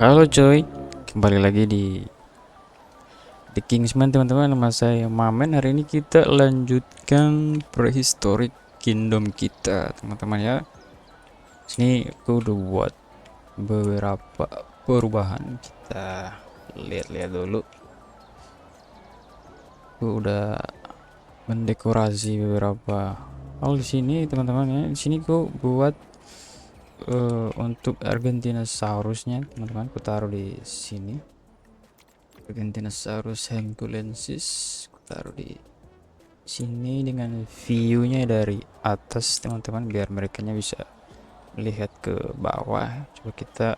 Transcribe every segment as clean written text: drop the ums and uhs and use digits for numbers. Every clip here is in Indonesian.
Halo coy, kembali lagi di The Kingsman teman-teman. Nama saya Mamen. Hari ini kita lanjutkan prehistoric kingdom kita teman-teman ya. Sini aku udah buat beberapa perubahan. Kita lihat-lihat dulu. Aku udah mendekorasi beberapa hal di sini teman-teman ya. Di sini aku buat untuk Argentinosaurusnya teman-teman. Aku taruh di sini. Argentinosaurus hemculensis taruh di sini dengan view-nya dari atas teman-teman, biar mereka bisa melihat ke bawah. Coba kita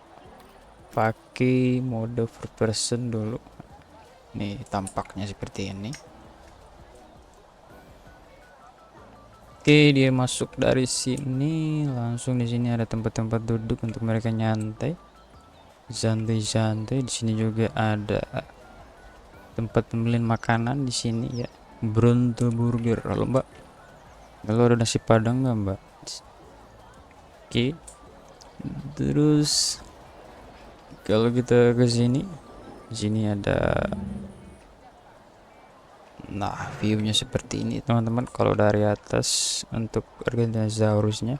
pakai mode first person dulu. Nih tampaknya seperti ini. Oke, dia masuk dari sini langsung. Di sini ada tempat-tempat duduk untuk mereka nyantai santai-santai. Di sini juga ada tempat pembelian makanan di sini ya. Bronto Burger. Halo mbak, kalau ada nasi padang nggak mbak? Oke, terus kalau kita ke sini, di sini ada, nah viewnya seperti ini teman-teman. Kalau dari atas untuk Argentinosaurusnya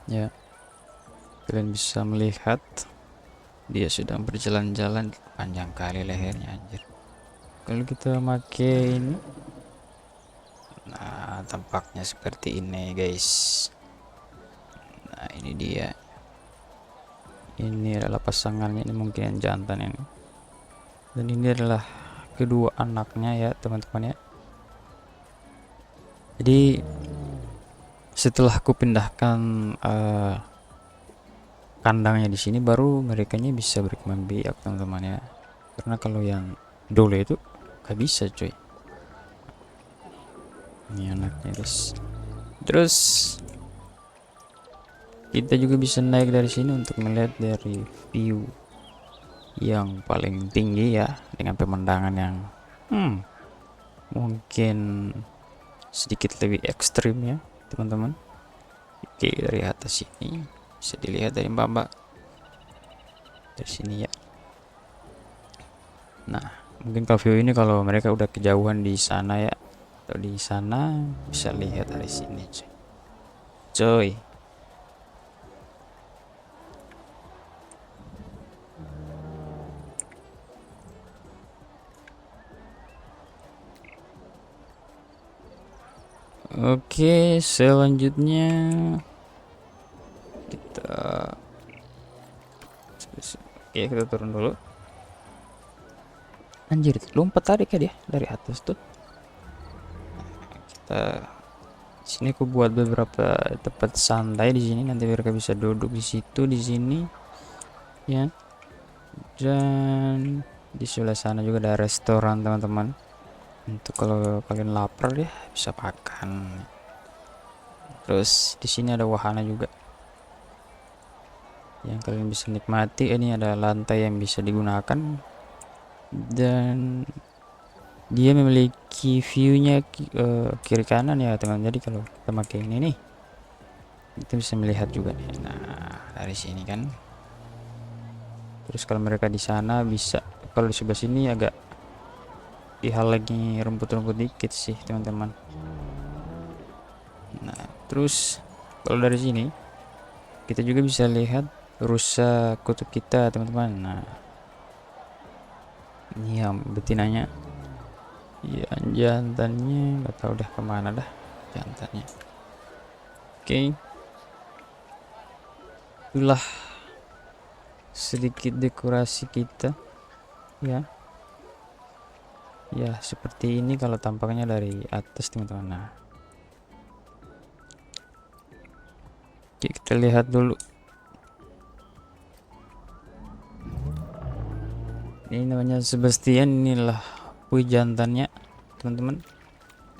ya, kalian bisa melihat dia sedang berjalan-jalan. Panjang kali lehernya anjir. Kalau kita pakai ini, nah tampaknya seperti ini guys. Nah ini dia, ini adalah pasangannya, ini mungkin yang jantan ini, dan ini adalah kedua anaknya ya teman-teman ya. Jadi setelah aku pindahkan kandangnya di sini, baru mereka bisa berkembang biak teman-teman ya. Karena kalau yang dulu itu gak bisa cuy. Ini anaknya guys. Terus kita juga bisa naik dari sini untuk melihat dari view yang paling tinggi ya, dengan pemandangan yang mungkin sedikit lebih ekstrim ya teman-teman. Oke, dari atas sini bisa dilihat dari mbak dari sini ya. Nah mungkin kalau view ini, kalau mereka udah kejauhan di sana ya, atau di sana, bisa lihat dari sini coy. Oke, selanjutnya kita, oke kita turun dulu. Anjir, lompat tadi kan dia dari atas tuh. Kita sini aku buat beberapa tempat santai di sini, nanti mereka bisa duduk di situ, di sini ya. Dan di sebelah sana juga ada restoran teman-teman, untuk kalau kalian lapar ya bisa makan. Terus di sini ada wahana juga yang kalian bisa nikmati. Ini ada lantai yang bisa digunakan, dan dia memiliki viewnya kiri kanan ya teman. Jadi kalau kita pakai ini nih, itu bisa melihat juga nih. Nah dari sini kan. Terus kalau mereka di sana bisa, kalau di sebelah sini agak dihalangi rumput-rumput dikit sih teman-teman. Nah terus kalau dari sini kita juga bisa lihat rusa kutub kita teman-teman. Nah ini yang betinanya, yang jantannya nggak tahu dah kemana dah jantannya. Oke, itulah sedikit dekorasi kita ya. Ya seperti ini kalau tampaknya dari atas teman-teman. Nah oke, kita lihat dulu. Ini namanya Sebastian, inilah pui jantannya teman-teman,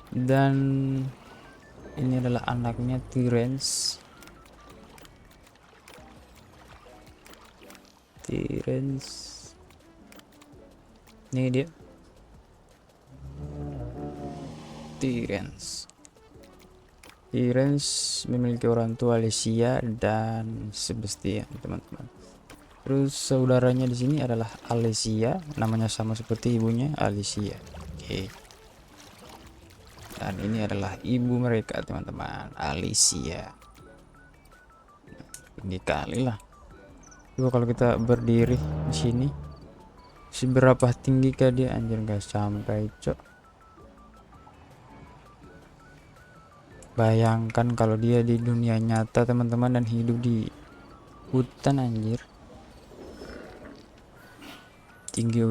dan ini adalah anaknya Tyrens. Ini dia Tyrens memiliki orang tua Alicia dan Sebastian teman-teman. Terus saudaranya di sini adalah Alicia, namanya sama seperti ibunya, Alicia. Oke. Dan ini adalah ibu mereka, teman-teman, Alicia. Tinggi kali lah. Coba kalau kita berdiri di sini, seberapa tinggi kah dia? Anjir, nggak sampai, cok. Bayangkan kalau dia di dunia nyata, teman-teman, dan hidup di hutan, anjir. Tinggi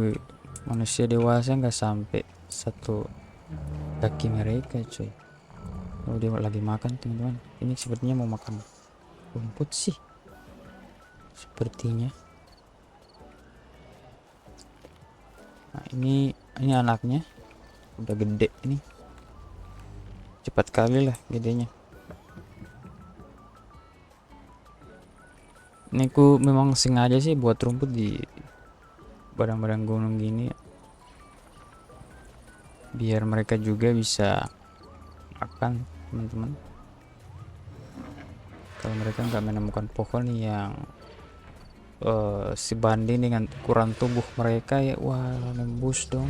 manusia dewasa nggak sampai satu kaki mereka, coy. Oh, dia lagi makan, teman-teman. Ini sepertinya mau makan rumput sih, sepertinya. Nah, ini anaknya udah gede ini, cepat kali lah gedenya. Ini ku memang sengaja sih buat rumput di badang-badang gunung gini ya, biar mereka juga bisa makan, teman-teman. Kalau mereka nggak menemukan pohon yang sebanding dengan ukuran tubuh mereka ya, wah, nembus dong.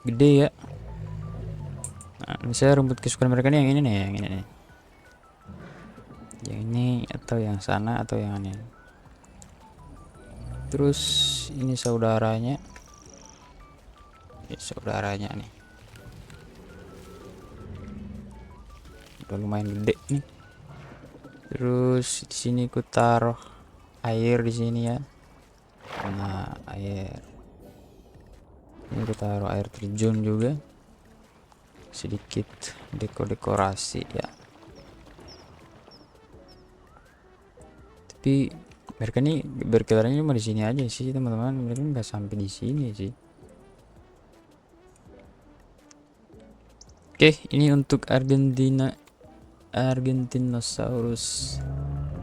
Gede ya. Nah, misalnya rumput kesukaan mereka nih yang ini nih, yang ini nih, yang ini atau yang sana atau yang ini. Terus ini saudaranya, ya, saudaranya nih udah lumayan gede nih. Terus di sini ku taruh air di sini ya. Nah, air ini ku taruh air terjun juga, sedikit dekorasi ya. Tapi mereka nih berkeliarannya cuma di sini aja sih, teman-teman. Mereka nggak sampai di sini sih. Oke, ini untuk Argentinosaurus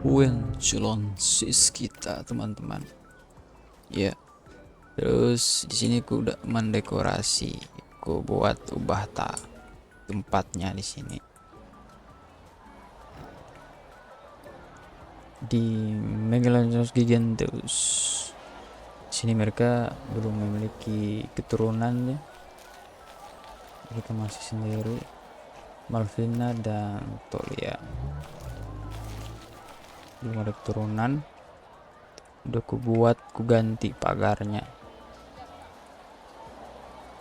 Huenchulensis kita, teman-teman. Ya. Terus di sini ku udah mendekorasi, ku buat ubah tempatnya di sini. Di Megalodonus giganteus. Sini mereka belum memiliki keturunan ya. Kita masih sendiri. Malvina dan Tolia belum ada keturunan. Udah ku ganti pagarnya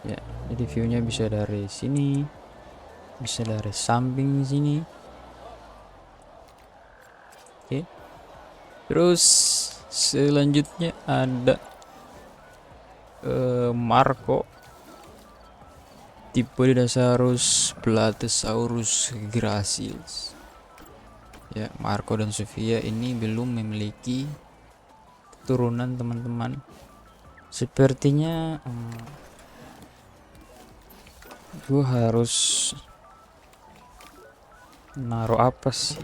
ya, jadi viewnya bisa dari sini, bisa dari samping sini. Oke. Terus selanjutnya ada Marco, tipe Dinosaurus Platesaurus gracils ya. Marco dan Sofia ini belum memiliki keturunan, teman-teman. Sepertinya gue harus naruh apa sih,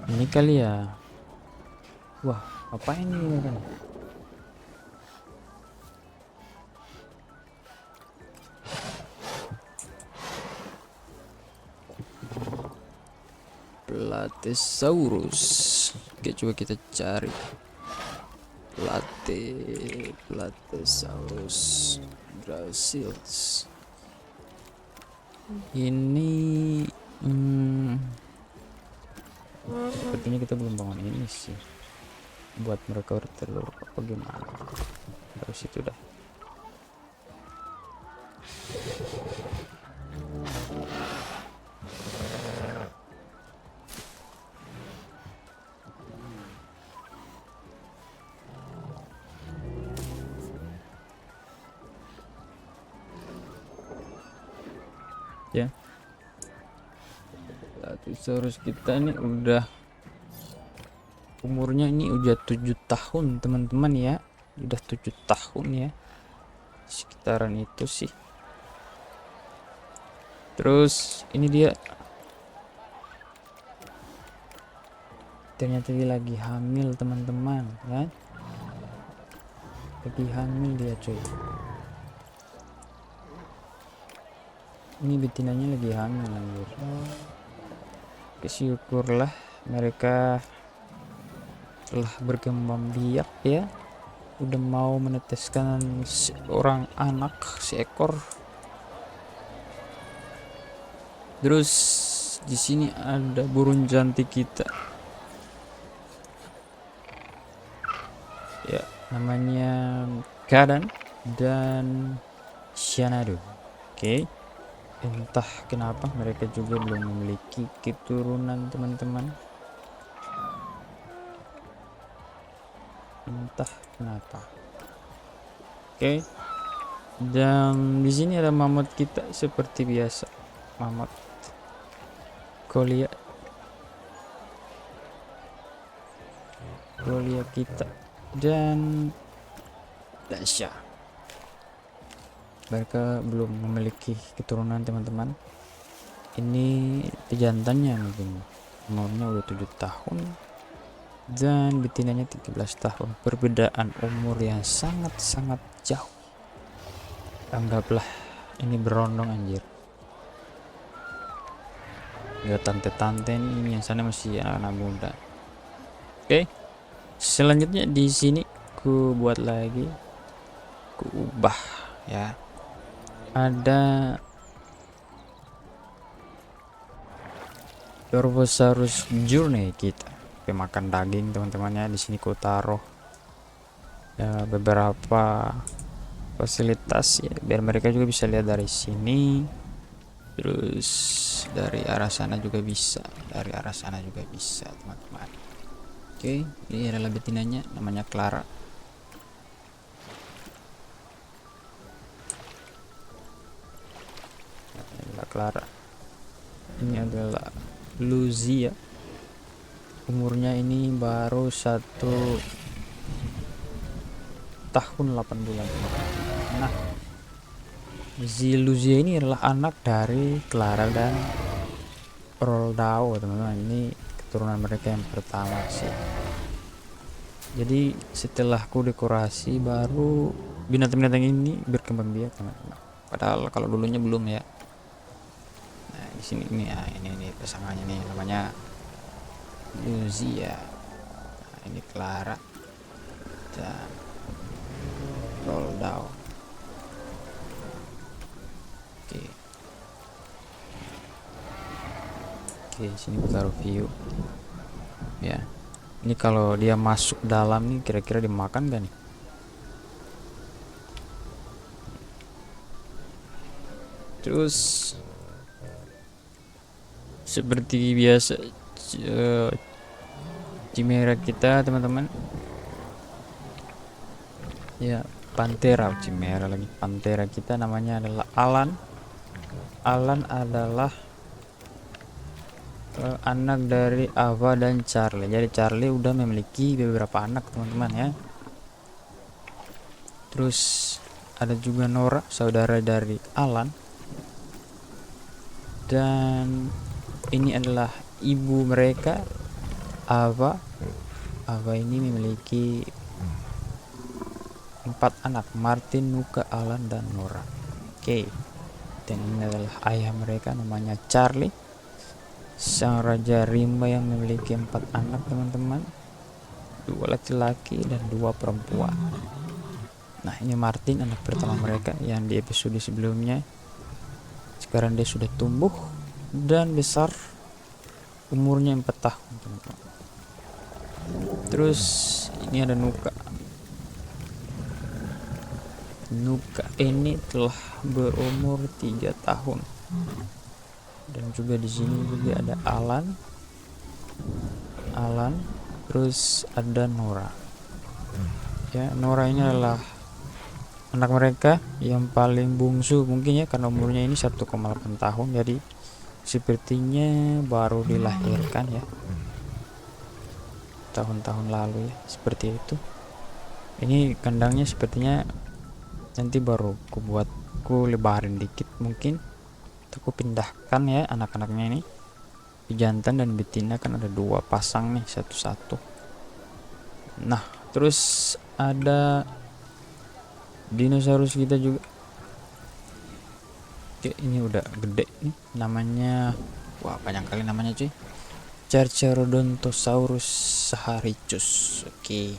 ini kali ya. Wah, apa ini kan? Platesaurus. Oke, coba kita cari Platesaurus gracils. Ini sepertinya kita belum bangun ini sih, buat mereka bertelur apa gimana. Terus itu dah. Ya, Platesaurus kita ini udah umurnya ini udah 7 tahun, teman-teman ya. Udah 7 tahun ya, sekitaran itu sih. Terus ini dia Ternyata dia lagi hamil teman-teman ya, lagi hamil dia coy. Ini betinanya lagi hamil anjir. Syukurlah mereka telah berkembang biak ya, udah mau meneteskan seorang anak, seekor. Terus di sini ada burung cantik kita ya, namanya Kadan dan Shanadu. Oke. Entah kenapa mereka juga belum memiliki keturunan teman-teman, entah kenapa. Oke. Dan di sini ada mamut kita seperti biasa, mamut Kolia kita dan Dasya. Mereka belum memiliki keturunan teman-teman. Ini pejantannya mungkin umurnya udah 7 tahun dan betinanya 13 tahun. Perbedaan umur yang sangat-sangat jauh. Anggaplah ini berondong anjir. Ya tante-tante ini yang sana masih anak muda. Oke. Selanjutnya di sini ku buat lagi, ku ubah ya. Ada Corvosaurus Journey kita, pemakan daging teman-temannya. Di sini ku taruh ya beberapa fasilitas ya, biar mereka juga bisa lihat dari sini. Terus dari arah sana juga bisa, teman-teman. Oke, ini adalah betinanya, namanya Clara. Ini adalah Luzia. Umurnya ini baru 1 tahun 8 bulan. Nah, Luzia ini adalah anak dari Clara dan Roldao teman-teman. Ini keturunan mereka yang pertama sih. Jadi setelah ku dekorasi baru binatang-binatang ini berkembang biak teman-teman. Padahal kalau dulunya belum ya. Nah di sini ini ya, ini pasangannya nih, namanya Luzia. Nah, ini Clara dan Roldao. Oke, sini kita review ya. Ini kalau dia masuk dalam nih, kira-kira dimakan gak nih? Terus seperti biasa Chimera kita teman-teman ya, Pantera kita namanya adalah Alan. Alan adalah anak dari Ava dan Charlie. Jadi Charlie udah memiliki beberapa anak teman-teman ya. Terus ada juga Nora, saudara dari Alan. Dan ini adalah ibu mereka, Ava. Ava ini memiliki 4 anak, Martin, Nuka, Alan, dan Nora. Oke. Dan ini adalah ayah mereka, namanya Charlie, sang raja rimba yang memiliki 4 anak teman-teman, 2 laki-laki dan 2 perempuan. Nah ini Martin, anak pertama mereka yang di episode sebelumnya. Sekarang dia sudah tumbuh dan besar, umurnya 4 tahun teman-teman. Terus ini ada Nuka. Nuka ini telah berumur 3 tahun. Dan juga di sini juga ada Alan, terus ada Nora. Ya, Nora ini adalah anak mereka yang paling bungsu mungkin ya, karena umurnya ini 1,8 tahun. Jadi sepertinya baru dilahirkan ya, tahun-tahun lalu ya, seperti itu. Ini kandangnya sepertinya nanti baru ku lebarin dikit mungkin. Aku pindahkan ya anak-anaknya ini. jantan dan betina kan ada 2 pasang nih, satu-satu. Nah, terus ada dinosaurus kita juga. Oke, ini udah gede nih, namanya, wah banyak kali namanya cuy. Carcharodontosaurus saharicus. Oke,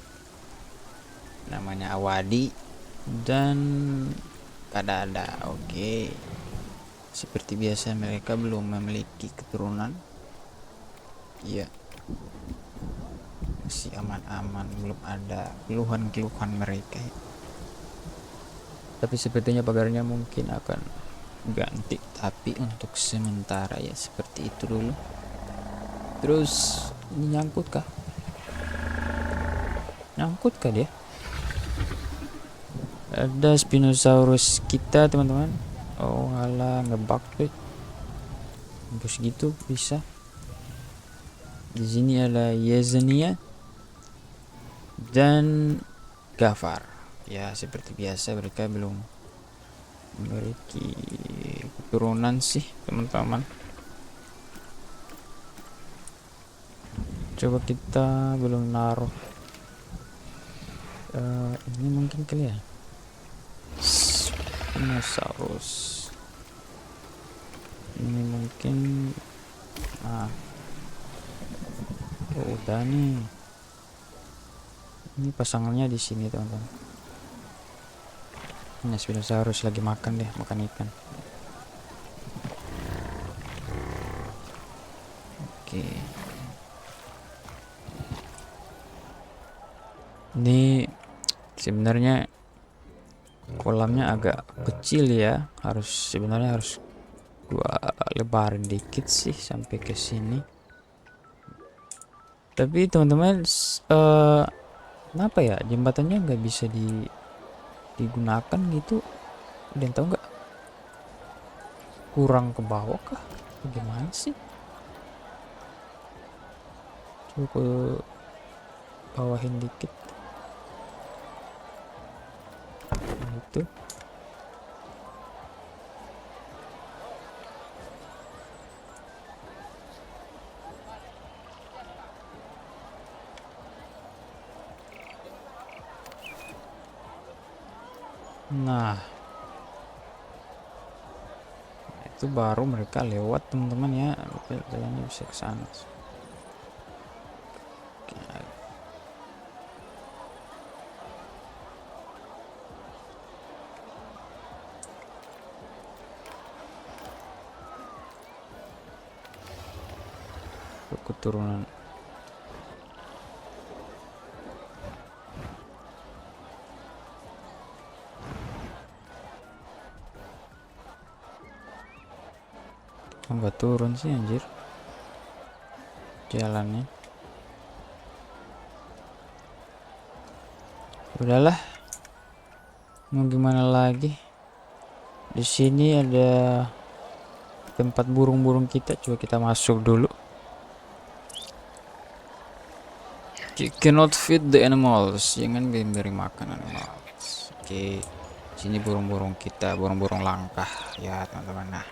namanya Awadi dan Kadada. Oke, seperti biasa mereka belum memiliki keturunan. Iya, masih aman-aman, belum ada keluhan-keluhan mereka. Tapi sepertinya pagarnya mungkin akan ganti, tapi untuk sementara ya seperti itu dulu. Terus ini nyangkut kah dia? Ada Spinosaurus kita teman-teman. Oh alah, ngebug tuh, bos gitu bisa. Di sini ada Yezenia dan Gafar. Ya seperti biasa mereka belum memiliki keturunan sih teman-teman. Coba kita belum naruh ini mungkin kali ya, Spinosaurus ini mungkin. Nah, oh, udah nih, ini pasangannya di sini teman-teman. Ini Spinosaurus lagi makan ikan. Oke, ini sebenarnya kolamnya agak kecil ya, sebenarnya harus gua lebarin dikit sih sampai ke sini. Tapi teman-teman, kenapa ya jembatannya nggak bisa digunakan gitu? Ada yang tahu nggak? Kurang ke bawah kah? Bagaimana sih? Coba ke bawahin dikit. Nah, itu. Nah, itu baru mereka lewat teman-teman ya. Jalannya bisa ke sana. Keturunan nggak turun sih anjir jalannya. Udahlah, mau gimana lagi. Di sini ada tempat burung-burung kita, coba kita masuk dulu. You cannot feed the animals, jangan beri makan animals. Oke, sini burung-burung kita, burung-burung langkah ya teman-teman. Nah,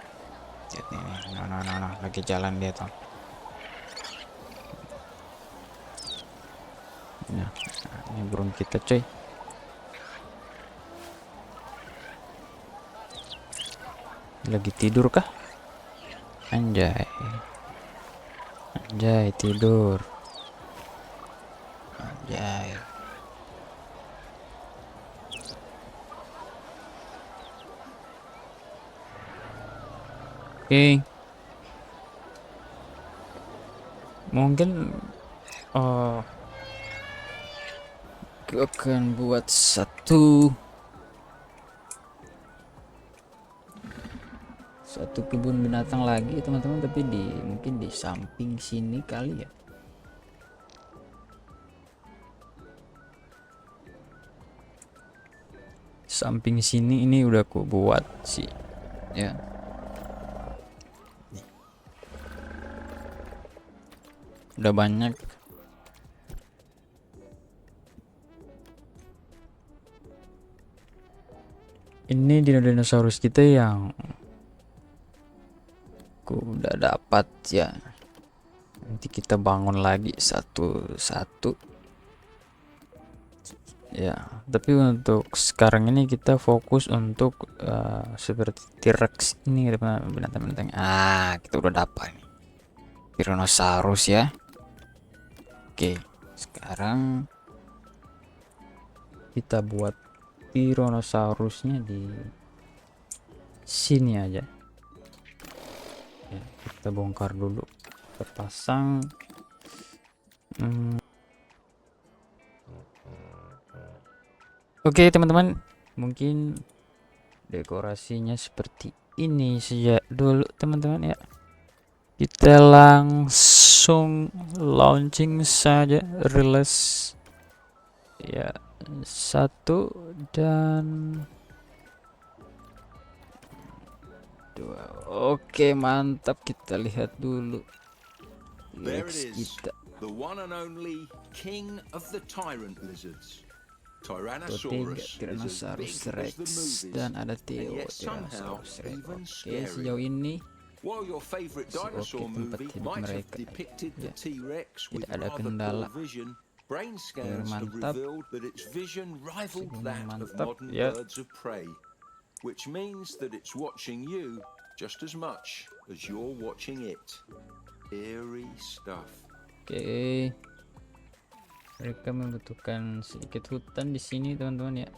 lihat nih, nah, lagi jalan dia tuh. Nah, ini burung kita coy. Lagi tidur kah? Anjay tidur. Anjay. Oke, mungkin gue akan buat satu kebun binatang lagi teman-teman, tapi mungkin di samping sini kali ya. Samping sini ini udah aku buat sih ya. Udah banyak. Ini dinosaurus kita yang aku udah dapat ya. Nanti kita bangun lagi satu-satu ya. Tapi untuk sekarang ini kita fokus untuk seperti T-Rex ini binatang-binatang. Kita udah dapat nih Tyrannosaurus ya. Oke, sekarang kita buat Tyrannosaurusnya di sini aja ya. Kita bongkar dulu, terpasang. Oke teman-teman, mungkin dekorasinya seperti ini saja dulu teman-teman ya. Kita langsung launching saja, release ya. 1 dan 2. Oke, mantap. Kita lihat dulu T-Rex kita. The one and only king of the tyrant lizards. Tyrannosaurus Tyrannosaurus Rex dan ada Theo Tyrannosaurus Rex. Oke, sejauh ini while your favorite dinosaur movie might have depicted the T-Rex with rather poor vision, brain scans have revealed that its vision rivaled that of modern birds of prey, which means that it's watching you just as much as you're watching it. Eerie stuff. Oke. Mereka membutuhkan sedikit hutan di sini, teman-teman ya.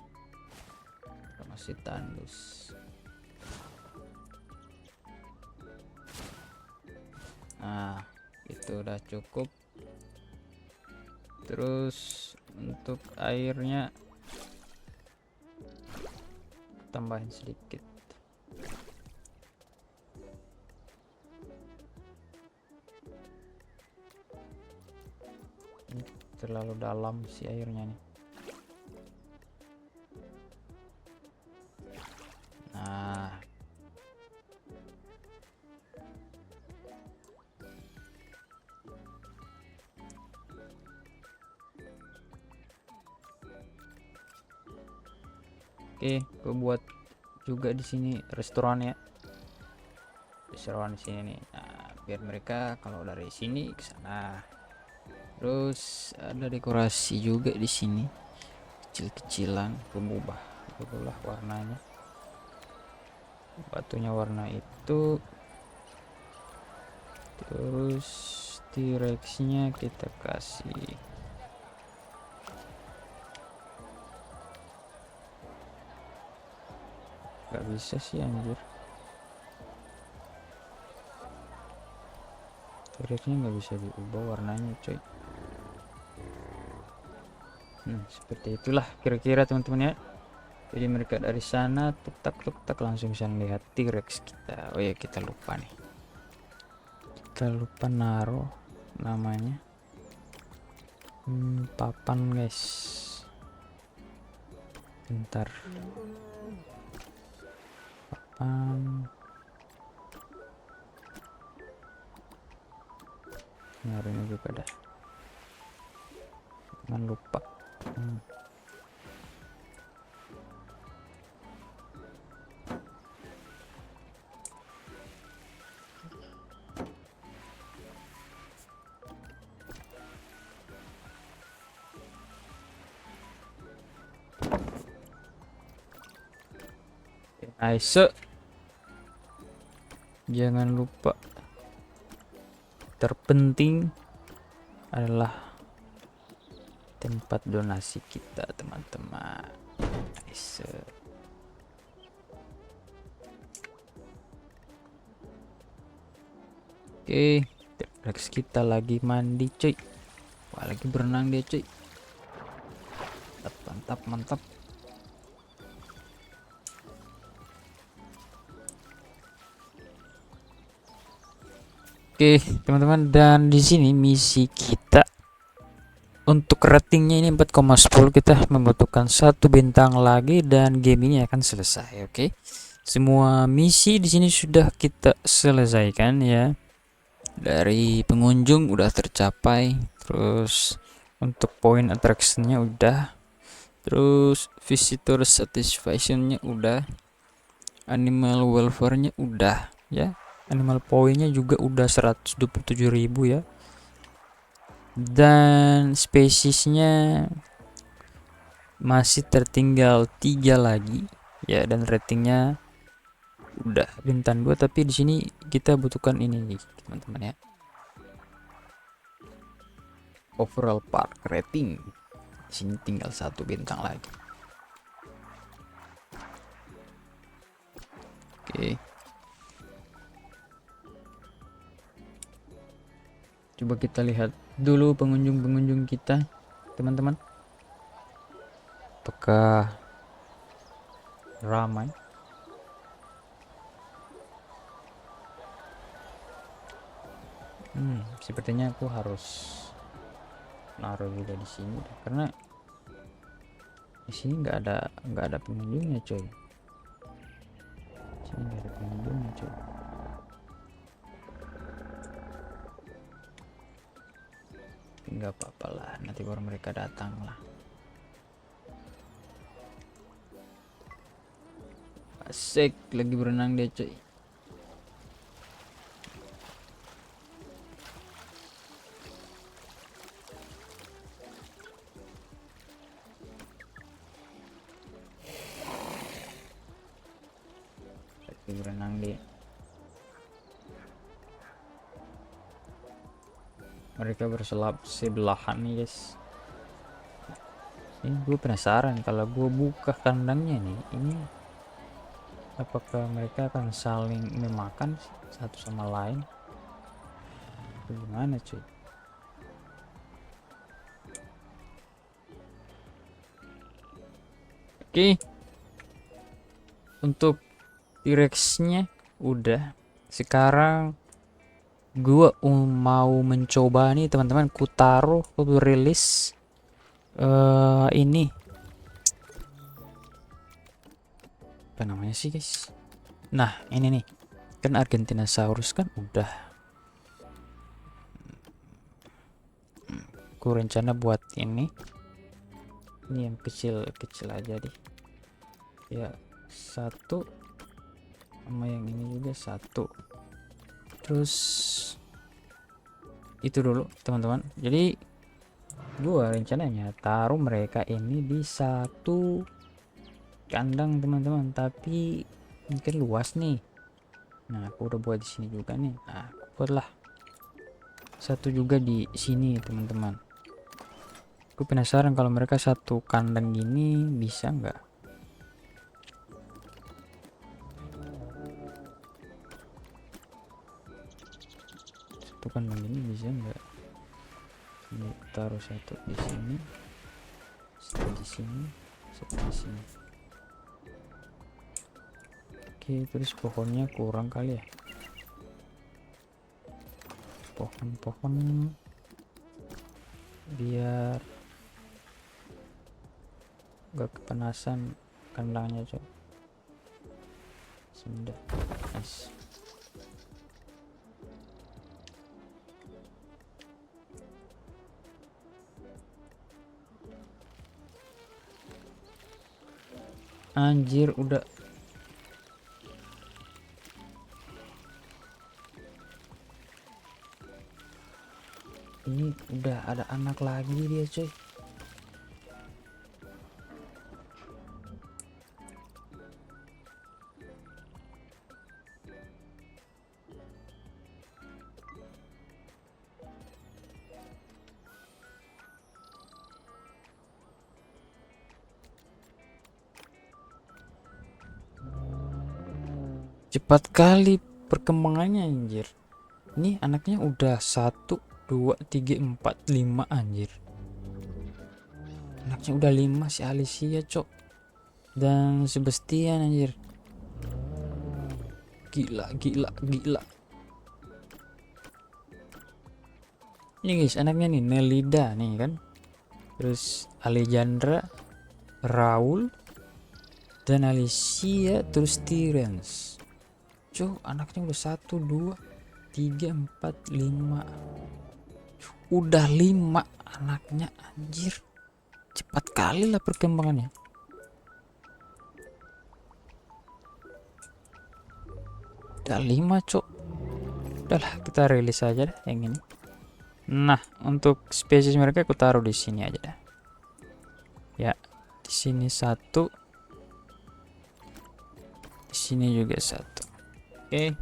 Masih tandus. Nah, itu udah cukup. Terus untuk airnya tambahin sedikit. Ini terlalu dalam si airnya nih. Nah, oke, gue buat juga di sini restoran ya. Restoran di sini nih. Nah, biar mereka kalau dari sini ke sana. Terus ada dekorasi juga di sini, kecil-kecilan, pemubah warnanya. Batunya warna itu. Terus T-Rex-nya kita kasih nggak bisa sih anjir. T-Rex-nya nggak bisa diubah warnanya coy. Seperti itulah kira-kira teman-teman ya. Jadi mereka dari sana tuk tak langsung bisa melihat T-Rex kita. Oh ya, kita lupa nih, kita lupa naruh namanya papan guys. Bentar, papan naruhnya juga dah, jangan lupa. Nice. Jangan lupa, terpenting adalah tempat donasi kita teman-teman. Nice. Oke, T-Rex kita lagi mandi cuy. Wah, lagi berenang dia cuy. Mantap. Oke teman-teman, dan di sini misi kita untuk ratingnya ini 4,10. Kita membutuhkan 1 bintang lagi dan game ini akan selesai. Oke, semua misi di sini sudah kita selesaikan ya. Dari pengunjung udah tercapai, terus untuk poin attractionnya udah, terus visitor satisfactionnya udah, animal welfare-nya udah ya. Animal poinnya juga udah 127.000 ya. dan spesiesnya masih tertinggal 3 lagi ya, dan ratingnya udah bintang 2, tapi di sini kita butuhkan ini nih teman-teman ya, overall park rating. Di sini tinggal 1 bintang lagi. Oke, coba kita lihat dulu pengunjung-pengunjung kita teman-teman, apakah ramai. Sepertinya aku harus naruh juga di sini karena di sini nggak ada pengunjungnya coy. Sini nggak ada pengunjungnya coy. Nggak apa-apa lah, nanti baru mereka datang lah. Asik, lagi berenang deh coy. Lagi berenang deh. Mereka berselap sebelahan nih guys. Ini gue penasaran kalau gue buka kandangnya nih, ini apakah mereka akan saling memakan satu sama lain? Gimana cuy? Oke, untuk T-Rex-nya udah. Sekarang gua mau mencoba nih teman-teman, ku taruh, ku rilis ini apa namanya sih guys, nah ini nih kan Argentinosaurus kan udah. Ku rencana buat ini yang kecil-kecil aja deh ya, 1 sama yang ini juga 1, terus itu dulu teman-teman. Jadi gua rencananya taruh mereka ini di 1 kandang teman-teman, tapi ini kan luas nih. Nah aku udah buat di sini juga nih. Nah aku buatlah 1 juga di sini teman-teman. Aku penasaran kalau mereka 1 kandang gini bisa nggak? Satu kandang ini bisa nggak? Ini taruh 1 di sini, 1 di sini, 1 di sini. Oke, terus pohonnya kurang kali ya. Pohon-pohon biar gak kepanasan kandangnya coy. Sudah, nice. Anjir udah ini udah ada anak lagi dia coy. Cepat kali perkembangannya anjir. Ini anaknya udah 1, 2, 3, 4, 5 anjir. Anaknya udah 5 si Alicia cok. Dan Sebastian anjir. Gila, gila, gila. Ini guys anaknya nih, Nelida nih kan. Terus Alejandra, Raul, dan Alicia, terus Terence. Cok, anaknya udah 1, 2, 3, 4, 5. Udah 5 anaknya anjir. Cepat kali lah perkembangannya. Udah 5 cok. Udahlah kita rilis aja deh yang ini. Nah, untuk spesies mereka aku taruh di sini aja dah. Ya, di sini satu, di sini juga satu. Oke.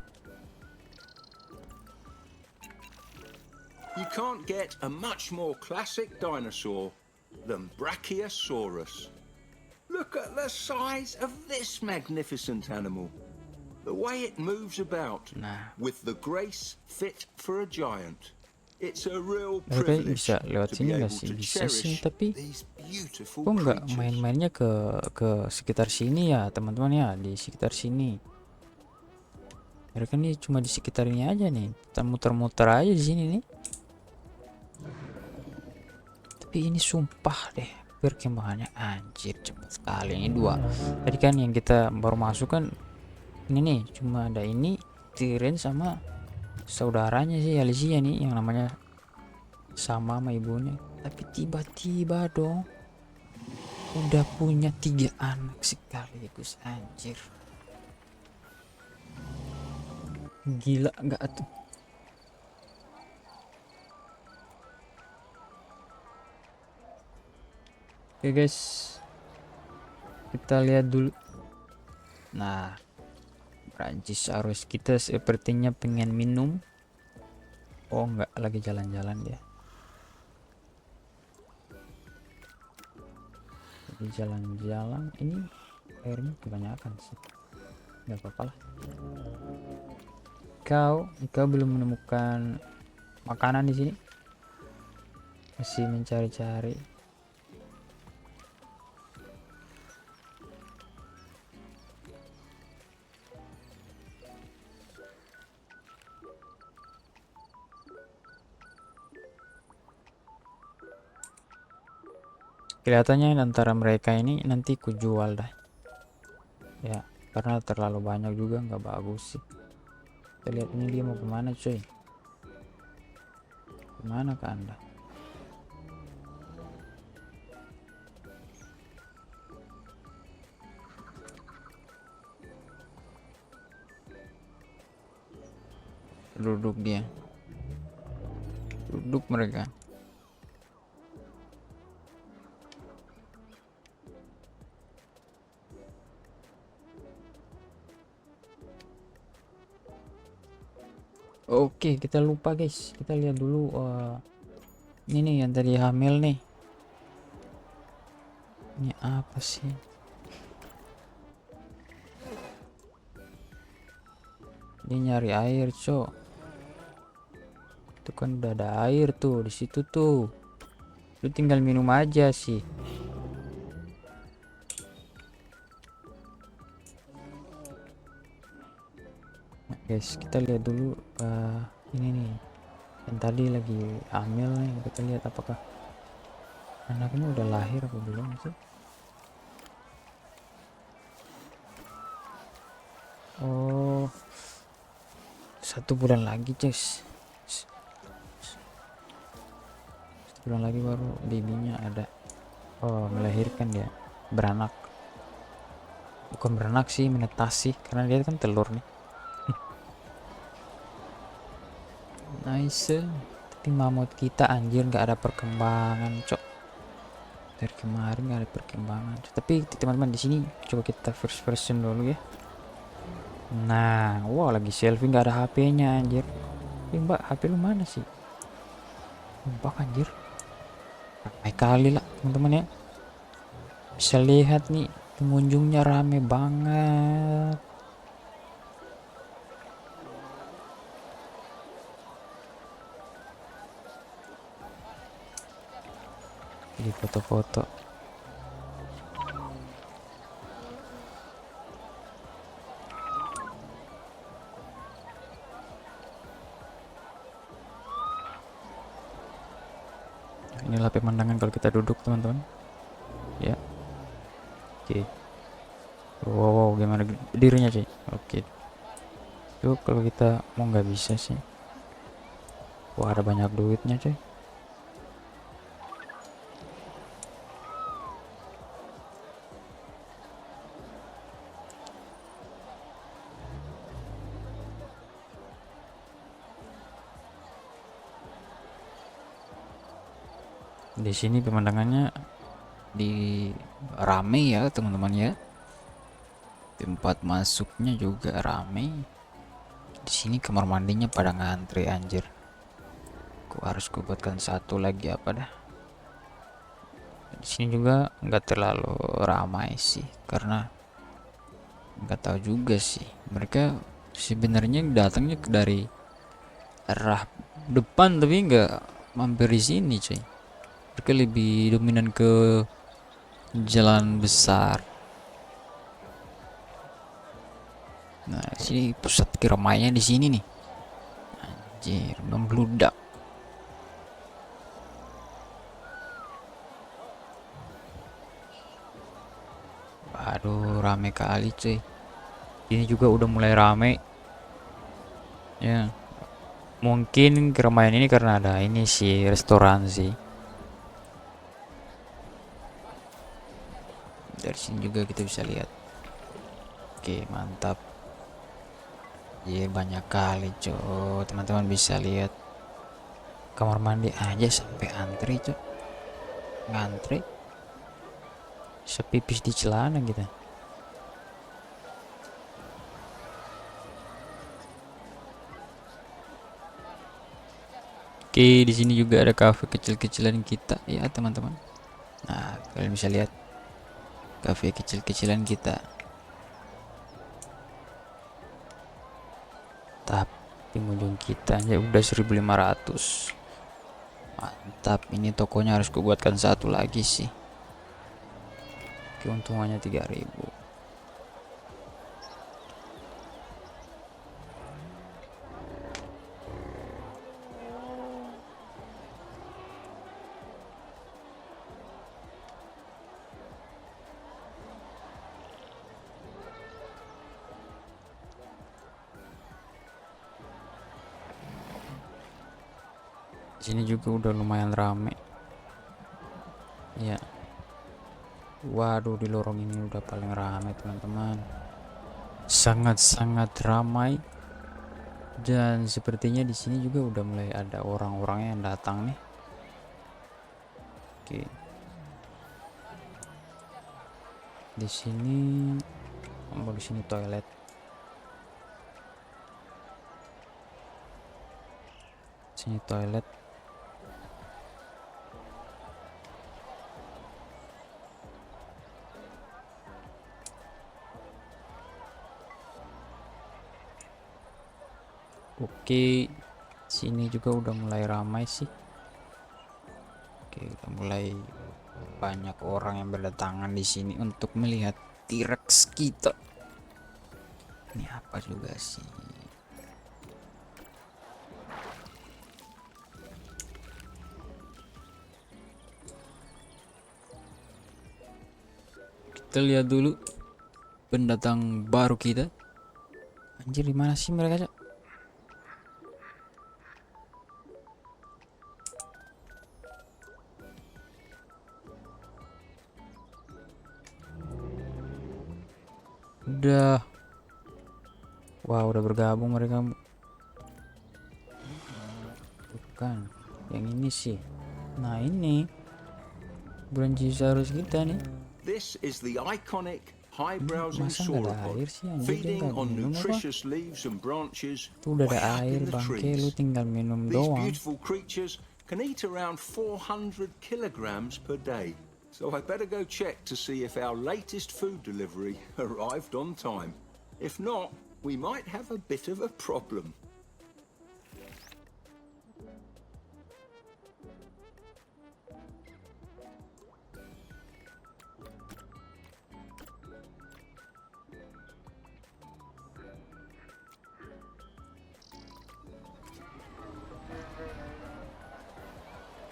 You can't get a much more classic dinosaur than Brachiosaurus. Look at the size of this magnificent animal. The way it moves about, Nah, with the grace fit for a giant. It's a real mereka privilege bisa lewat to be sini nggak able sih? to Bisa sih, cherish tapi these beautiful kok nggak creatures. main-mainnya ke sekitar sini ya, teman-teman ya, di sekitar sini. Mereka nih cuma di sekitar ini aja nih. Kita muter-muter aja di sini nih. Tapi ini sumpah deh, perkembangannya anjir cepat sekali. Ini dua. Tadi kan yang kita baru masuk kan ini nih, cuma ada ini Tyrion sama saudaranya sih Alicia nih yang namanya sama ibunya. Tapi tiba-tiba dong udah punya 3 anak sekaligus, anjir. Gila nggak tuh? Oke guys, kita lihat dulu. Nah, Brontosaurus kita sepertinya pengen minum. Oh nggak, lagi jalan-jalan dia. Lagi jalan-jalan. Ini airnya kebanyakan sih. Nggak apa-apa lah. Kau belum menemukan makanan di sini? Masih mencari-cari. Kelihatannya antara mereka ini nanti ku jual dah. Ya, karena terlalu banyak juga nggak bagus sih. Kita lihat ini dia mau kemana cuy. Kemana ke anda? Duduk dia. Duduk mereka. Oke, kita lupa guys. Kita lihat dulu ini nih yang tadi hamil nih. Ini apa sih? Dia nyari air, cok. Itu kan udah ada air tuh di situ tuh. Lu tinggal minum aja sih. Nah, guys, kita lihat dulu ini nih. Yang tadi lagi hamil nih. Kita lihat apakah anaknya udah lahir apa belum sih? Oh, 1 bulan lagi, guys. 1 bulan lagi baru babynya ada. Oh, melahirkan dia, beranak. Bukan beranak sih, menetas sih, karena dia kan telur nih. Nice. Tapi mamut kita anjir nggak ada perkembangan, cok. Dari kemarin nggak ada perkembangan, cok. Tapi teman-teman di sini coba kita first version dulu ya. Nah, wow, lagi selfie nggak ada HP-nya anjir. Mbak, HP lu mana sih? Mbak anjir. Ramai kali lah teman-teman ya. Bisa lihat nih pengunjungnya rame banget. Di foto-foto. Inilah pemandangan kalau kita duduk teman-teman. Ya. Oke. Wow, gimana dirinya sih? Oke. Itu kalau kita mau nggak bisa sih. Wah, ada banyak duitnya cuy. Di sini pemandangannya di rame ya teman-teman ya. Tempat masuknya juga rame. Di sini kamar mandinya pada ngantri anjir. Aku harus kubuatkan satu lagi apa dah. Di sini juga nggak terlalu ramai sih, karena nggak tahu juga sih. Mereka sebenarnya datangnya dari arah depan tapi nggak mampir di sini cuy. Mereka lebih dominan ke jalan besar. Nah, sini pusat keramaian di sini nih. Anjir, membludak. Aduh, rame kali cuy. Ini juga udah mulai rame. Ya, mungkin keramaian ini karena ada ini sih restoran sih. Dari sini juga kita bisa lihat. Oke, mantap. Iya, banyak kali cuy. Teman-teman bisa lihat. Kamar mandi aja sampai antri cuy. Ngantri. Sepipis di celana gitu. Oke, di sini juga ada cafe kecil-kecilan kita ya, teman-teman. Nah, kalian bisa lihat cafe kecil-kecilan kita. Tapi pengunjung kita aja udah 1500. Mantap, ini tokonya harus kubuatkan satu lagi sih. Keuntungannya 3000. Sini juga udah lumayan rame ya. Waduh, di lorong ini udah paling ramai teman-teman, sangat-sangat ramai. Dan sepertinya di sini juga udah mulai ada orang-orang yang datang nih. Oke, di sini di sini toilet. Sini toilet. Oke, sini juga udah mulai ramai sih. Oke, udah mulai banyak orang yang berdatangan di sini untuk melihat T-Rex kita. Ini apa juga sih? Kita lihat dulu pendatang baru kita. Anjir, di mana sih mereka, Cak? Udah. Wah, udah bergabung mereka. Bukan. Yang ini sih. Nah, ini Brontosaurus kita nih. This is the iconic high-browsing Masa nggak ada air sauropod, sih anjir, dia feeding nggak on minum apa? nutritious leaves and branches Tuh udah way ada up air in the bangke, lu trees. tinggal minum These doang. beautiful creatures can eat around 400 kilograms per day. So I better go check to see if our latest food delivery arrived on time. If not, we might have a bit of a problem.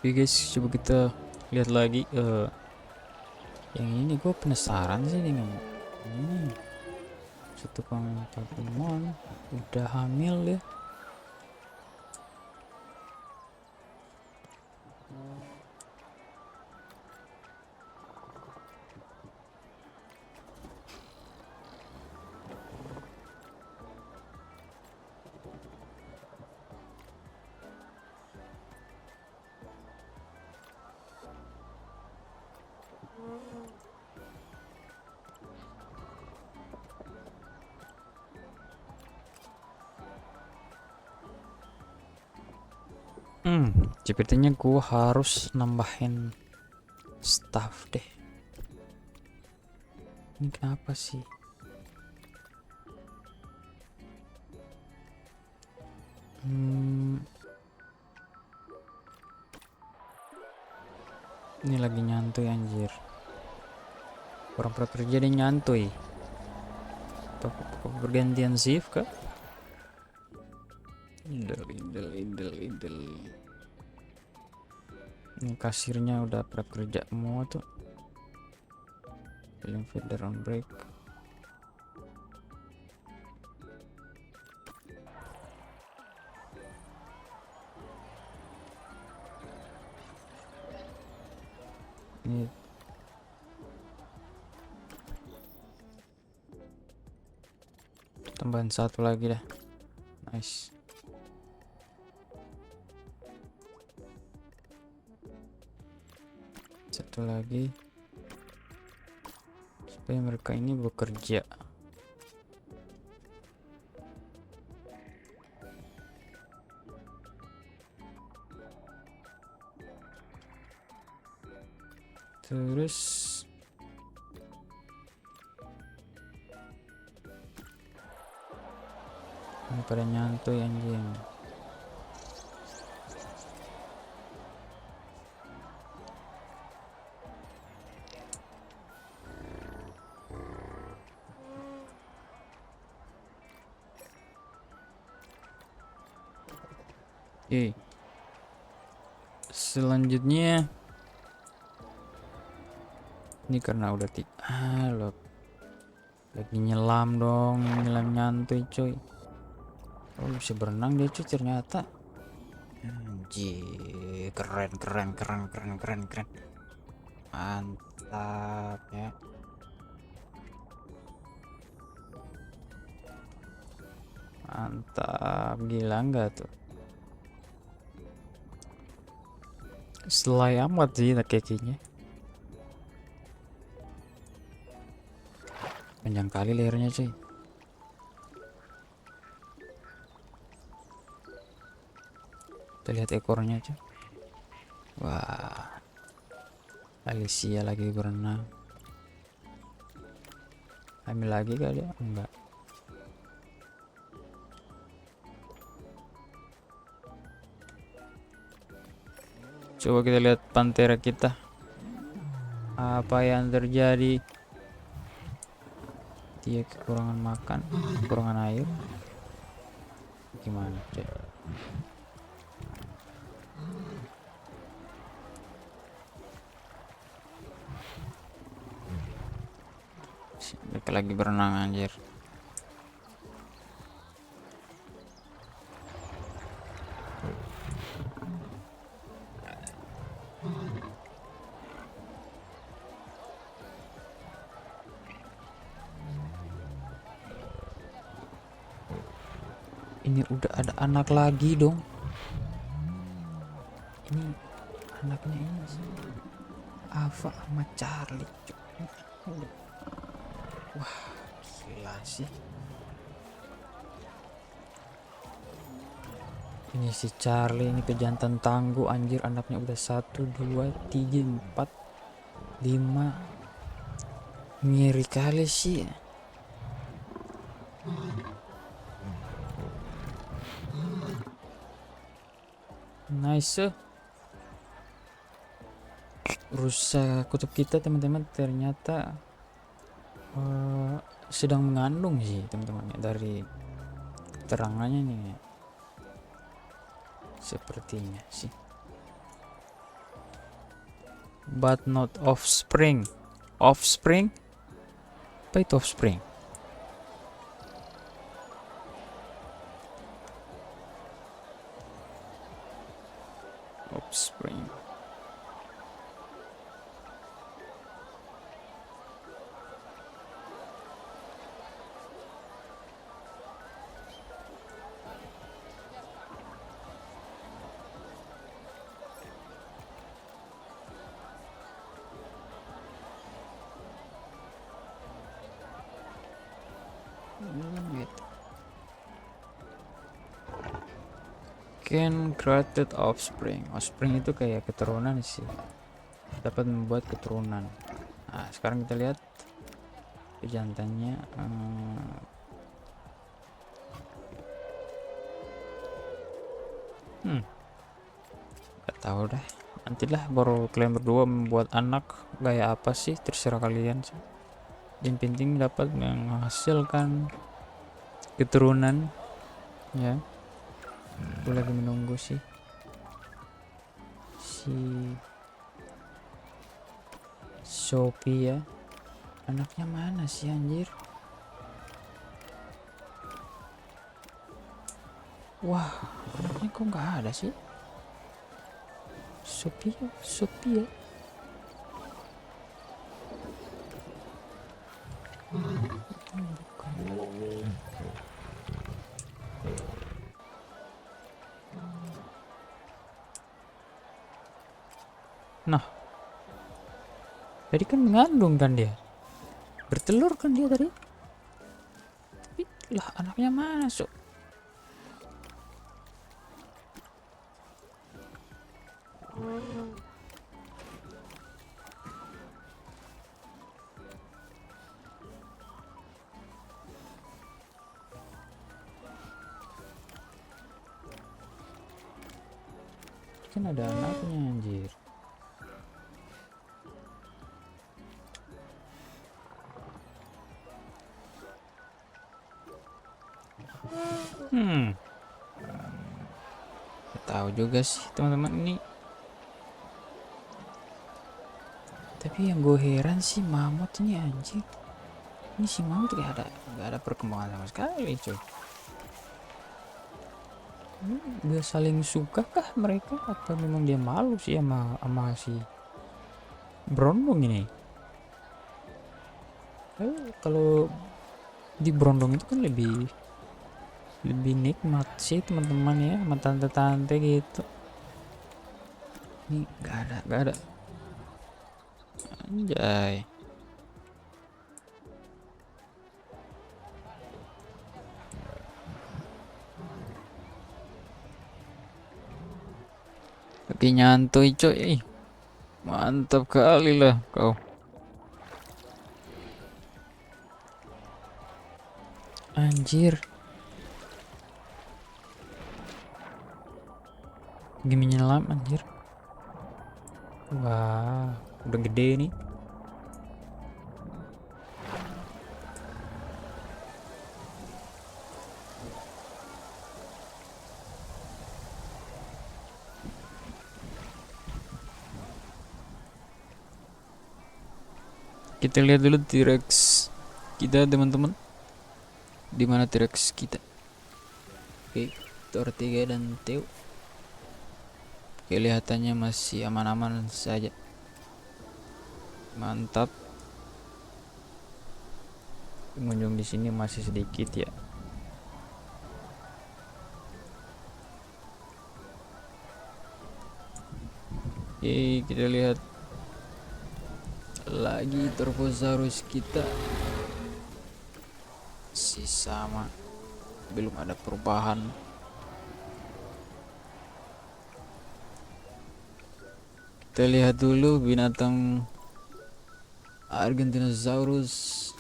Oke guys, coba kita lihat lagi. Yang ini gue penasaran sih dengan ini. Satu Pokemon udah hamil ya. Sepertinya gua harus nambahin staff deh. Ini kenapa sih? Ini lagi nyantuy anjir. Orang prakerja dia nyantuy. Apa pergantian shift kah? Idel. Ini kasirnya udah prakerja semua tuh. Film feeder on break. Ini tambahan satu lagi dah. Nice. Satu lagi supaya mereka ini bekerja. Terus ini pada nyantuy anjing. Oke. Selanjutnya ini karena udah lo lagi nyelam dong, nyelam nyantuy coy. Oh bisa berenang dia cuy ternyata. Anjir, keren. Mantap ya. Mantap, gila enggak tuh? Selai amat sih kakinya. Panjang kali lehernya cuy. Kita lihat ekornya cuy. Wah, Alicia lagi berenang. Hamil lagi kali ya? Enggak. Coba kita lihat pantera kita. Apa yang terjadi? Dia kekurangan makan, kekurangan air. Gimana cuy? Mereka lagi berenang anjir. Ini udah ada anak lagi dong. Ini anaknya ini sih. Ava sama Charlie. Wah, gila sih. Ini si Charlie ini pejantan tangguh anjir, anaknya udah 1 2 3 4 5. Ngeri kali sih. Nice. Rusa kutub kita teman-teman ternyata sedang mengandung sih teman-teman dari keterangannya nih. Sepertinya sih. But not offspring. Offspring? Apa itu offspring? Offspring. Gitu. can create offspring. Offspring itu kayak keturunan sih, dapat membuat keturunan. Nah sekarang kita lihat jantannya. Gak tahu dah, nantilah baru kalian berdua membuat anak gaya apa sih, terserah kalian sih. Yang penting dapat menghasilkan keturunan ya. Aku lagi menunggu sih si Sophie ya. Anaknya mana sih anjir? Wah, anaknya kok nggak ada sih? Sophie ya. Nah, tadi kan mengandung kan dia, bertelur kan dia tadi. Tapi lah anaknya mana so? Kan ada anaknya anjir. Gak tahu juga sih teman-teman ini. Tapi yang gue heran sih mamut ini anjir. Ini si mamut gak ada perkembangan sama sekali coy. Dia saling suka kah mereka atau memang dia malu sih sama si Brondong ini? Kalau di Brondong itu kan lebih nikmat sih teman-teman ya, sama tante-tante gitu. Ini gak ada anjay. Tapi nyantuy coy, mantap kali lah kau. Anjir, lagi menyelam anjir. Wah, udah gede nih. Kita lihat dulu T-Rex kita teman-teman. Di mana T-Rex kita? Oke, Tortiga dan Theo kelihatannya masih aman-aman saja. Mantap. Pengunjung di sini masih sedikit ya. Oke, kita lihat lagi Torvosaurus kita. Si sama, belum ada perubahan. Kita lihat dulu binatang Argentinosaurus,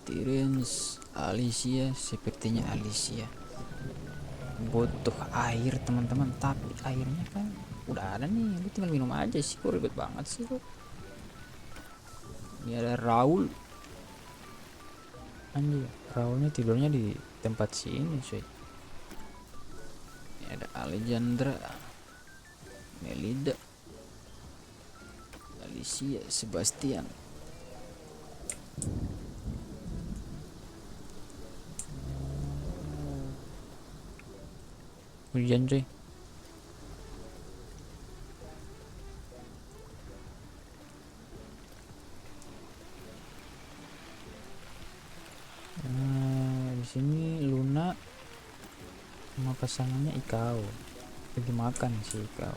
Tyrens, Alicia. Sepertinya Alicia butuh air teman-teman, tapi airnya kan udah ada nih, lu tinggal minum aja sih. Kok ribet banget sih kok. Ini ada Raul anjir, Raulnya tidurnya di tempat sini cuy. Ini ada Alejandra, Melida, Alicia, Sebastian. Hujan cuy. Di sini Luna sama pasangannya Ikau lagi makan si Ikau.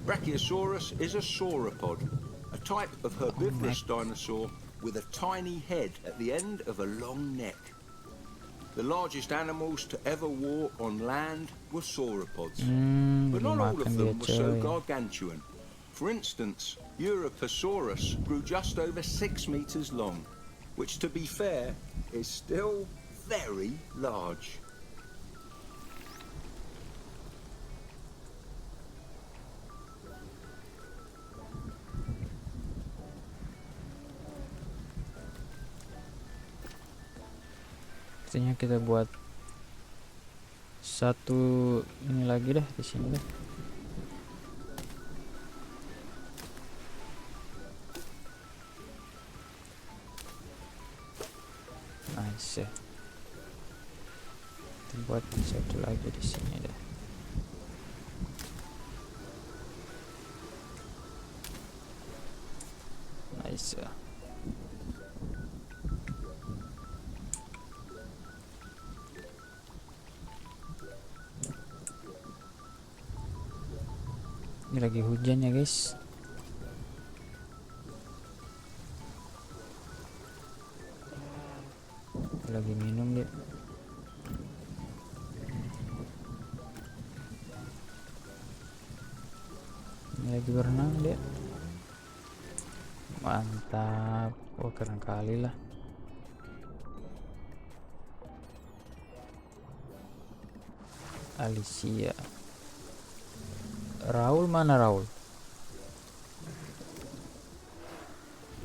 Brachiosaurus is a sauropod, a type of herbivorous dinosaur with a tiny head at the end of a long neck. The largest animals to ever walk on land were sauropods. But not all of Dimakan dia them were so coy. gargantuan. For instance, Europasaurus grew just over 6 meters long, which, to be fair, is still very large. Artinya kita buat satu ini lagi dah di sini dah. Nice ya. Kita buat satu lagi di sini dah. Nice ya. Ini lagi hujan ya guys. Lagi minum dia. Ini lagi berenang dia. Mantap. Oh keren kali lah. Alicia. Raul mana Raul?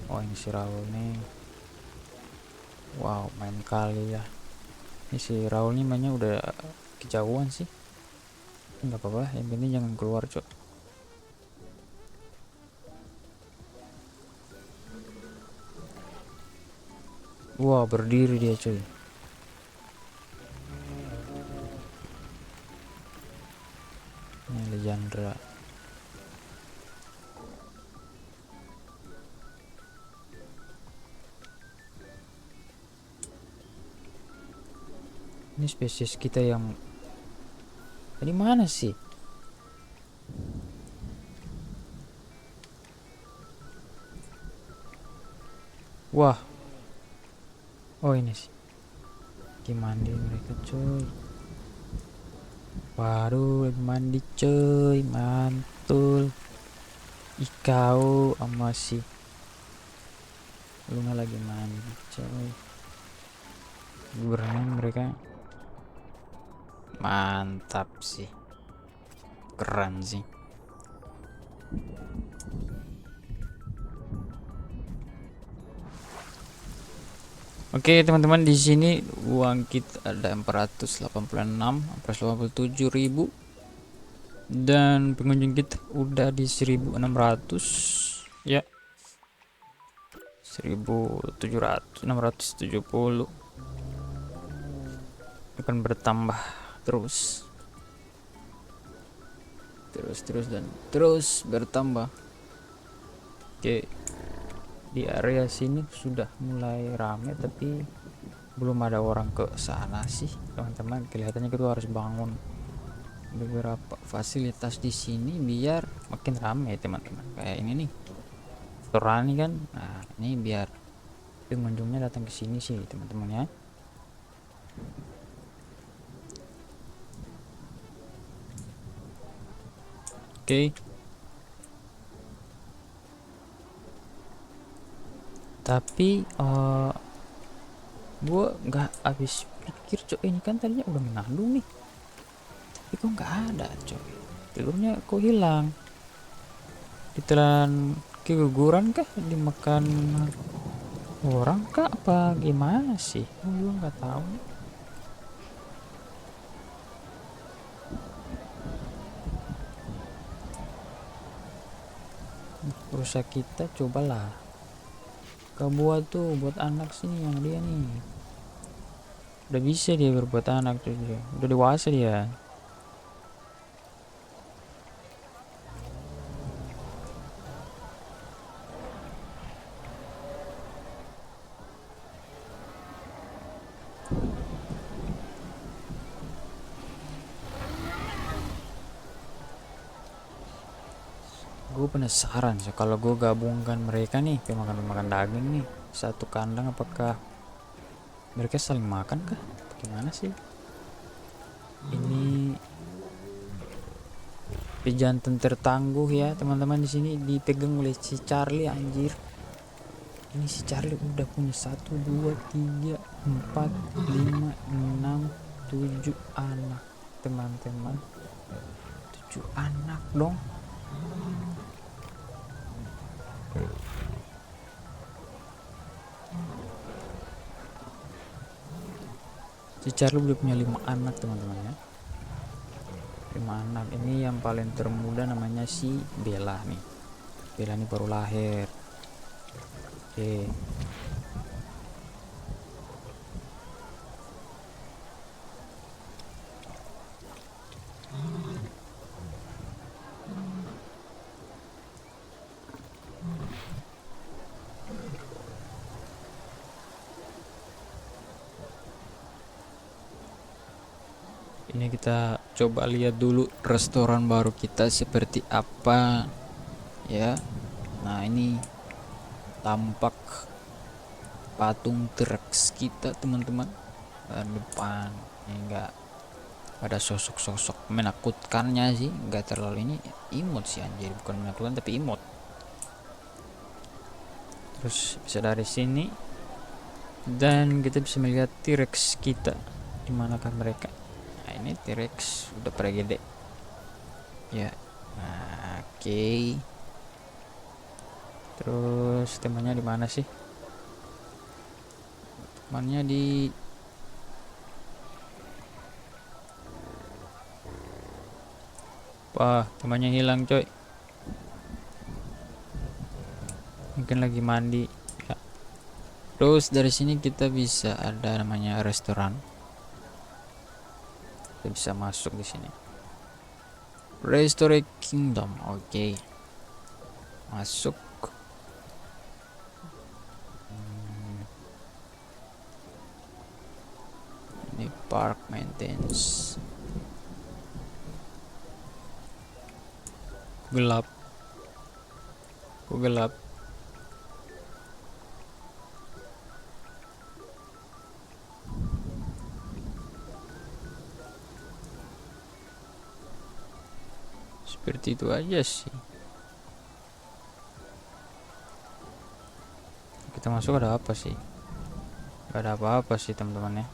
Oh ini si Raul nih. Wow main kali ya. Ini si Raul nih mainnya udah kejauhan sih. Nggak apa-apa, yang penting jangan keluar cok. Wah berdiri dia cuy. Ini Alejandra. Ini spesies kita yang tadi mana sih? Wah. Oh ini sih. Gimana mereka cuy? Waduh lagi mandi cuy, mantul. Ikau sama si Luna lagi mandi cuy. Berenang mereka. Mantap sih. Keren sih. Oke teman-teman, di sini uang kita ada 487.000 dan pengunjung kita udah di 1.600 ya. 670 akan bertambah terus dan terus bertambah. Oke, di area sini sudah mulai rame tapi belum ada orang ke sana sih teman-teman. Kelihatannya kita harus bangun beberapa fasilitas di sini biar makin rame teman-teman. Kayak ini nih Torani kan, nah ini biar pengunjungnya datang ke sini sih teman-teman ya. Oke. Tapi gue nggak habis pikir cok, ini kan tadinya udah mengandung nih tapi kok nggak ada coy, telurnya kok hilang. Ditelan keguguran kah, dimakan orang kah, apa gimana sih? Gue nggak tahu. Rusak kita cobalah kau buat tuh buat anak sini yang dia nih. Udah bisa dia berbuat anak tuh, dia udah dewasa dia. Gue penasaran sih kalau gue gabungkan mereka nih pemakan daging nih satu kandang, apakah mereka saling makan kah? gimana sih ini, pejantan tertangguh ya teman-teman. Di sini dipegang oleh si Charlie, anjir. Ini si Charlie udah punya 1 2 3 4 5 6 7 anak teman-teman. 7 anak dong. Si Charlie udah punya 5 anak teman-teman ya. 5 anak. Ini yang paling termuda namanya si Bella nih. Bella ini baru lahir. Oke. Ini kita coba lihat dulu restoran baru kita seperti apa ya. Nah, ini tampak patung T-Rex kita teman-teman. Depan ini enggak ada sosok-sosok menakutkannya sih, enggak terlalu. Ini imut sih anjir, bukan menakutkan tapi imut. Terus bisa dari sini dan kita bisa melihat T-Rex kita. Dimanakah mereka? Nah, ini T-Rex udah pada gede ya. Nah, oke. Terus temannya di mana sih? Temannya di wah, temannya hilang coy. Mungkin lagi mandi ya. Terus dari sini kita bisa ada namanya restoran. Kita bisa masuk di sini. Restore Kingdom. Oke. Masuk. Ini park maintenance. Gelap. Kok gelap? Seperti itu aja sih. Kita masuk ada apa sih? Gak ada apa-apa sih teman-teman ya.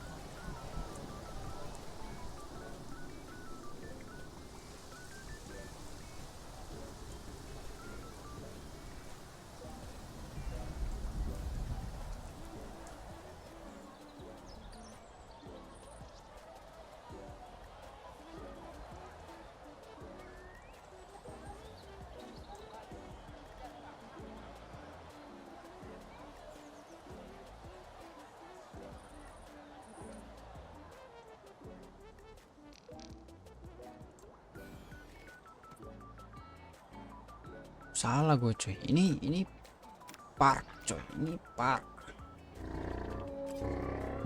Salah gue coy. Ini park coy. Ini park.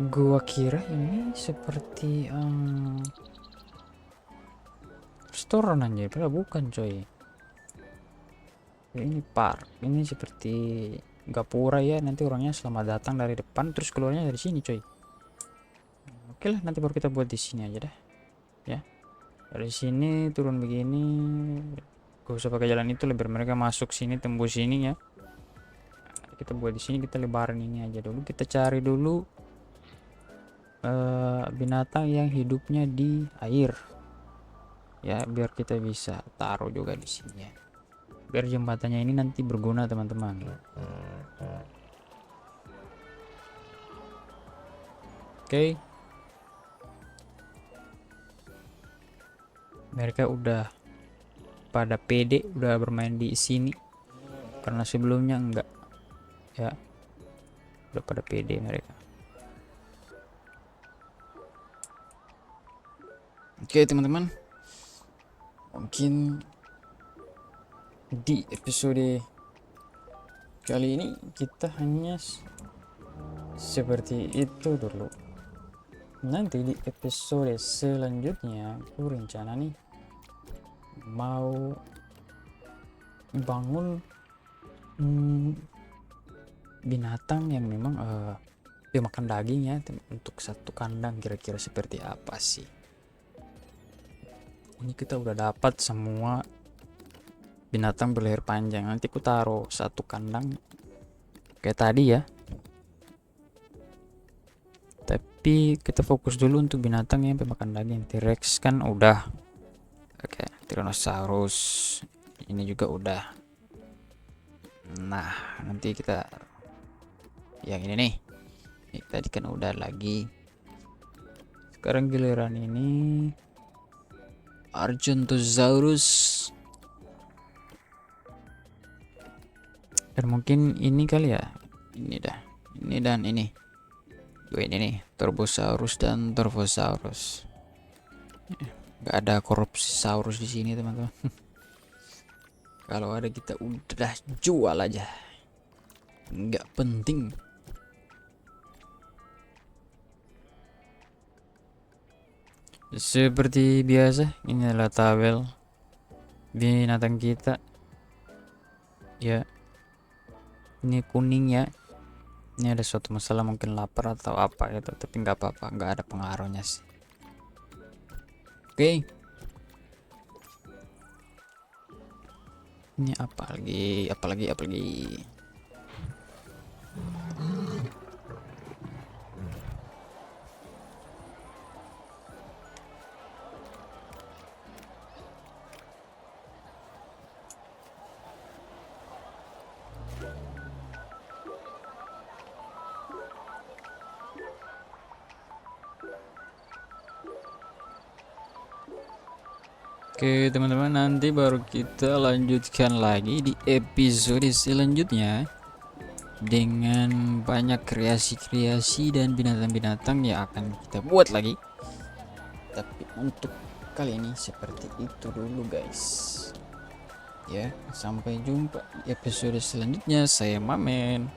Gua kira ini seperti restoran aja, padahal bukan coy. Ya, ini park. Ini seperti gapura ya. Nanti orangnya selamat datang dari depan, terus keluarnya dari sini coy. Oke lah, nanti baru kita buat di sini aja dah. Ya. Dari sini turun begini. Gak usah pakai jalan itu, biar mereka masuk sini, tembus sini ya. Kita buat di sini, kita lebarin ini aja dulu. Kita cari dulu binatang yang hidupnya di air ya, biar kita bisa taruh juga di sini ya, biar jembatannya ini nanti berguna teman-teman. Oke. Mereka udah pada pede, udah bermain di sini karena sebelumnya enggak ya. Udah pada pede mereka. Oke teman-teman, mungkin di episode kali ini kita hanya seperti itu dulu. Nanti di episode selanjutnya aku rencana nih mau bangun binatang yang memang dia makan daging ya. Untuk satu kandang kira-kira seperti apa sih? Ini kita udah dapat semua binatang berleher panjang. Nanti ku taruh satu kandang kayak tadi ya. Tapi kita fokus dulu untuk binatang yang pemakan daging. T-Rex kan udah. Oke, Tyrannosaurus ini juga udah. Nah, nanti kita yang ini nih. Ini tadi kan udah lagi. Sekarang giliran ini Argentinosaurus. Dan mungkin ini kali ya. Ini dah. Ini dan ini. Dua ini nih, Turbosaurus dan Torvosaurus. Gak ada Corpussaurus di sini teman-teman. Kalau ada kita udah jual aja. Nggak penting. Seperti biasa, ini adalah tabel binatang kita. Ya, ini kuning ya. Ini ada suatu masalah, mungkin lapar atau apa gitu, tapi nggak apa-apa, nggak ada pengaruhnya sih. Oke. Ini apa lagi? Oke teman-teman, nanti baru kita lanjutkan lagi di episode selanjutnya dengan banyak kreasi-kreasi dan binatang-binatang yang akan kita buat lagi. Tapi untuk kali ini seperti itu dulu guys ya. Sampai jumpa di episode selanjutnya. Saya Mamen.